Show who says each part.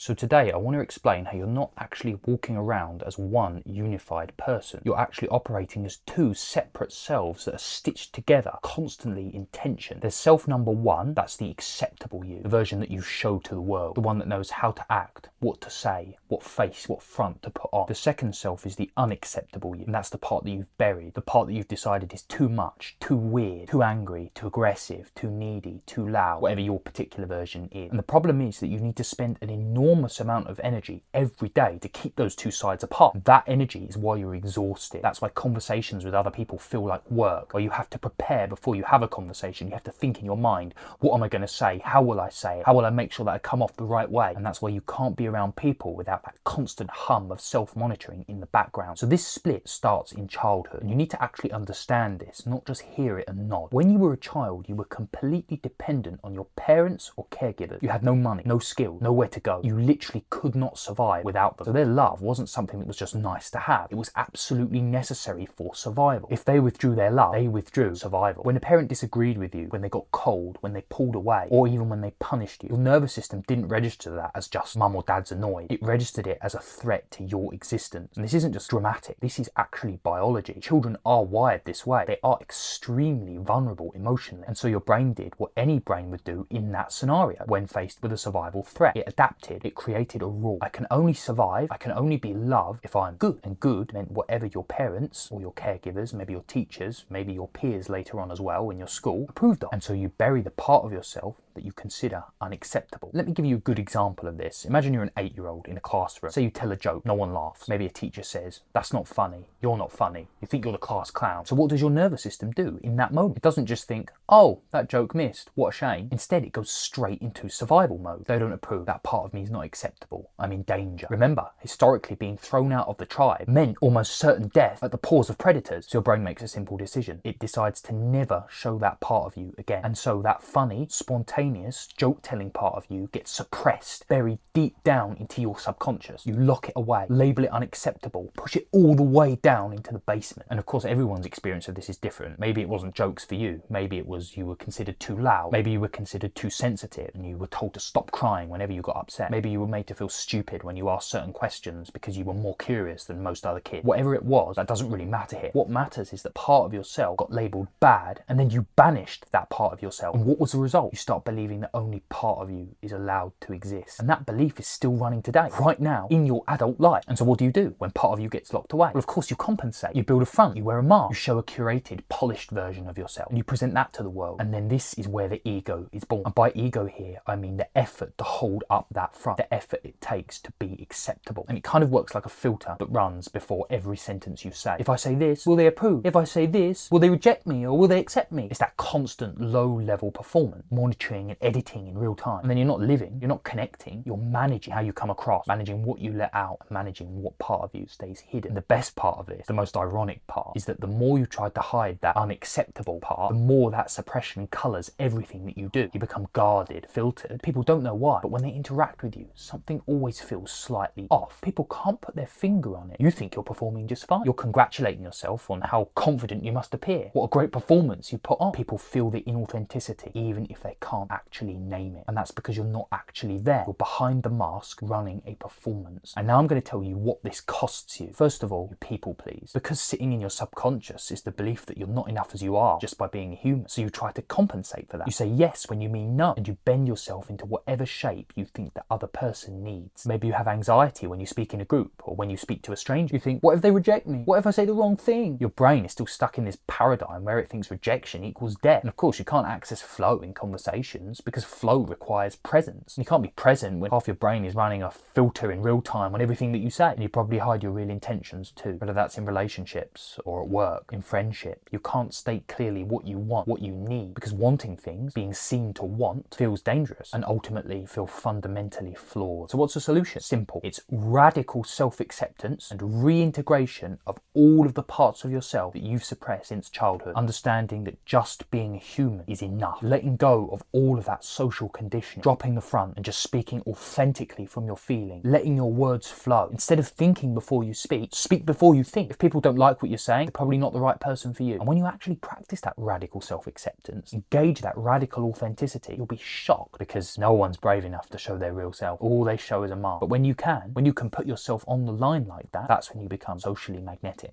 Speaker 1: So today I want to explain how you're not actually walking around as one unified person. You're actually operating as two separate selves that are stitched together, constantly in tension. There's self number one, that's the acceptable you, the version that you show to the world, the one that knows how to act, what to say, what face, what front to put on. The second self is the unacceptable you, and that's the part that you've buried, the part that you've decided is too much, too weird, too angry, too aggressive, too needy, too loud, whatever your particular version is. And the problem is that you need to spend an enormous amount of energy every day to keep those two sides apart. That energy is why you're exhausted. That's why conversations with other people feel like work, or you have to prepare before you have a conversation. You have to think in your mind, what am I going to say? How will I say it? How will I make sure that I come off the right way? And that's why you can't be around people without that constant hum of self-monitoring in the background. So this split starts in childhood, and you need to actually understand this, not just hear it and nod. When you were a child, you were completely dependent on your parents or caregivers. You had no money, no skill, nowhere to go. You literally could not survive without them. So their love wasn't something that was just nice to have. It was absolutely necessary for survival. If they withdrew their love, they withdrew survival. When a parent disagreed with you, when they got cold, when they pulled away, or even when they punished you, your nervous system didn't register that as just mum or dad's annoyed. It registered it as a threat to your existence. And this isn't just dramatic. This is actually biology. Children are wired this way. They are extremely vulnerable emotionally. And so your brain did what any brain would do in that scenario when faced with a survival threat. It adapted. It created a rule. I can only survive, I can only be loved if I'm good. And good meant whatever your parents or your caregivers, maybe your teachers, maybe your peers later on as well in your school, approved of. And so you bury the part of yourself that you consider unacceptable. Let me give you a good example of this. Imagine you're an 8-year-old in a classroom. Say you tell a joke, no one laughs. Maybe a teacher says, that's not funny, you're not funny, you think you're the class clown. So what does your nervous system do in that moment? It doesn't just think, oh, that joke missed, what a shame. Instead, it goes straight into survival mode. They don't approve, that part of me is not acceptable, I'm in danger. Remember, historically being thrown out of the tribe meant almost certain death at the paws of predators. So your brain makes a simple decision. It decides to never show that part of you again. And so that funny, spontaneous, joke-telling part of you gets suppressed, buried deep down into your subconscious. You lock it away, label it unacceptable, push it all the way down into the basement. And of course, everyone's experience of this is different. Maybe it wasn't jokes for you. Maybe it was you were considered too loud. Maybe you were considered too sensitive and you were told to stop crying whenever you got upset. Maybe you were made to feel stupid when you asked certain questions because you were more curious than most other kids. Whatever it was, that doesn't really matter here. What matters is that part of yourself got labelled bad, and then you banished that part of yourself. And what was the result? You start believing that only part of you is allowed to exist. And that belief is still running today, right now, in your adult life. And so what do you do when part of you gets locked away? Well, of course you compensate. You build a front, you wear a mask, you show a curated, polished version of yourself, and you present that to the world. And then this is where the ego is born. And by ego here, I mean the effort to hold up that front, the effort it takes to be acceptable. And it kind of works like a filter that runs before every sentence you say. If I say this, will they approve? If I say this, will they reject me or will they accept me? It's that constant low-level performance, monitoring and editing in real time. And then you're not living, you're not connecting, you're managing how you come across, managing what you let out, and managing what part of you stays hidden. And the best part of this, the most ironic part, is that the more you try to hide that unacceptable part, the more that suppression colours everything that you do. You become guarded, filtered. People don't know why, but when they interact with you, something always feels slightly off. People can't put their finger on it. You think you're performing just fine. You're congratulating yourself on how confident you must appear. What a great performance you put on. People feel the inauthenticity, even if they can't actually name it. And that's because you're not actually there. You're behind the mask running a performance. And now I'm going to tell you what this costs you. First of all, you people please. Because sitting in your subconscious is the belief that you're not enough as you are just by being a human. So you try to compensate for that. You say yes when you mean no, and you bend yourself into whatever shape you think the other person needs. Maybe you have anxiety when you speak in a group, or when you speak to a stranger. You think, what if they reject me? What if I say the wrong thing? Your brain is still stuck in this paradigm where it thinks rejection equals death. And of course, you can't access flow in conversations because flow requires presence. And you can't be present when half your brain is running a filter in real time on everything that you say. And you probably hide your real intentions too, whether that's in relationships or at work, in friendship. You can't state clearly what you want, what you need, because wanting things, being seen to want, feels dangerous and ultimately feel fundamentally flawed. So what's the solution? Simple. It's radical self-acceptance and reintegration of all of the parts of yourself that you've suppressed since childhood. Understanding that just being human is enough. Letting go of all all of that social conditioning, dropping the front and just speaking authentically from your feeling, letting your words flow. Instead of thinking before you speak before you think. If people don't like what you're saying, they're probably not the right person for you. And when you actually practice that radical self-acceptance, engage that radical authenticity, you'll be shocked, because no one's brave enough to show their real self. All they show is a mask. But when you can put yourself on the line like that, that's when you become socially magnetic.